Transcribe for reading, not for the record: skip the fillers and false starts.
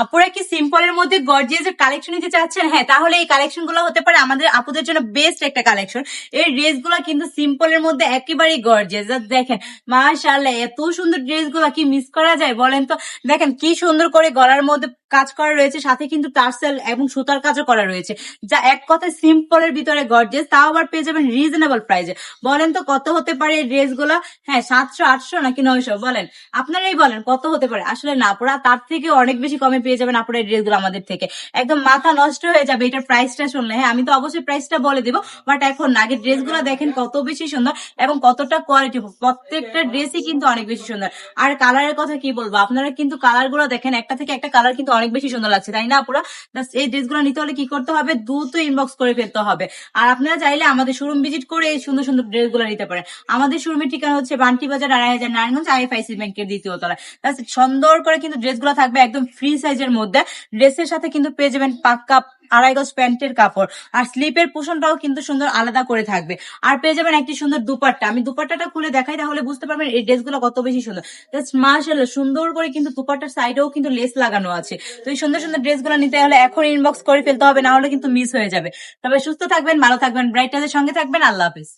আপুরা কি সিম্পলের মধ্যে গর্জিয়াস এর কালেকশন নিতে চাচ্ছেন? হ্যাঁ, তাহলে এই কালেকশন গুলো হতে পারে আমাদের আপুদের জন্য বেস্ট একটা কালেকশন। এই ড্রেস গুলা কিন্তু সিম্পলের মধ্যে একেবারেই গর্জিয়াস। দেখেন, মাশাআল্লাহ, এত সুন্দর ড্রেস গুলা কি মিস করা যায় বলেন তো? দেখেন কি সুন্দর করে গলার মধ্যে কাজ করা রয়েছে, সাথে কিন্তু টার্সেল এবং সুতার কাজও করা রয়েছে, যা এক কথায় সিম্পলের ভিতরে গর্জিয়াস, তাও আবার পেয়ে যাবেন রিজনেবল প্রাইসে। বলেন তো কত হতে পারে এই ড্রেস গুলা? হ্যাঁ, 700, 800 নাকি 900? বলেন, আপনারাই বলেন কত হতে পারে। আসলে না আপুরা, তার থেকে অনেক বেশি কমে পেয়ে যাবেন আপুরা এই ড্রেসগুলো আমাদের থেকে। একদম মাথা নষ্ট হয়ে যাবে এটার প্রাইসটা শুনলে। হ্যাঁ, আমি তো অবশ্যই প্রাইসটা বলে দিব, বাট এখন না, আগে ড্রেসগুলো দেখেন কত বেশি সুন্দর এবং কতটা কোয়ালিটি। প্রত্যেকটা ড্রেসই কিন্তু অনেক বেশি সুন্দর। আর কালারের কথা কি বলবো, আপনারা কিন্তু কালার গুলো দেখেন, একটা থেকে একটা কালার কিন্তু অনেক বেশি সুন্দর লাগছে, তাই না আপুরা? এই ড্রেসগুলো নিতে হলে কি করতে হবে, দ্রুত ইনবক্স করে ফেলতে হবে। আর আপনারা চাইলে আমাদের শোরুম ভিজিট করে এই সুন্দর সুন্দর ড্রেসগুলো নিতে পারেন। আমাদের শোরুমের ঠিকানা হচ্ছে বান্টি বাজার, 2.5 নারায়ণগঞ্জ, IFIC ব্যাংকের দ্বিতীয় তলায়। সুন্দর করে কিন্তু ড্রেসগুলো থাকবে একদম ফ্রি সাইজের মধ্যে। ড্রেসের সাথে কিন্তু পেয়ে যাবেন পাক্কা 2.5 গজ প্যান্টের কাপড়, আর স্লিপের পোষণটাও কিন্তু সুন্দর আলাদা করে থাকবে। আর পেয়ে যাবেন একটি সুন্দর দুপাট্টা। আমি দুপাট্টাটা খুলে দেখাই, তাহলে বুঝতে পারবেন এই ড্রেসগুলো কত বেশি সুন্দর। মাশাআল্লাহ, সুন্দর করে কিন্তু দুপাট্টার সাইডেও কিন্তু লেস লাগানো আছে। তো এই সুন্দর সুন্দর ড্রেসগুলো নিতে হলে এখন ইনবক্স করে ফেলতে হবে, না হলে কিন্তু মিস হয়ে যাবে। তবে সুস্থ থাকবেন, ভালো থাকবেন, ব্রাইট টাজের সঙ্গে থাকবেন। আল্লাহ হাফেজ।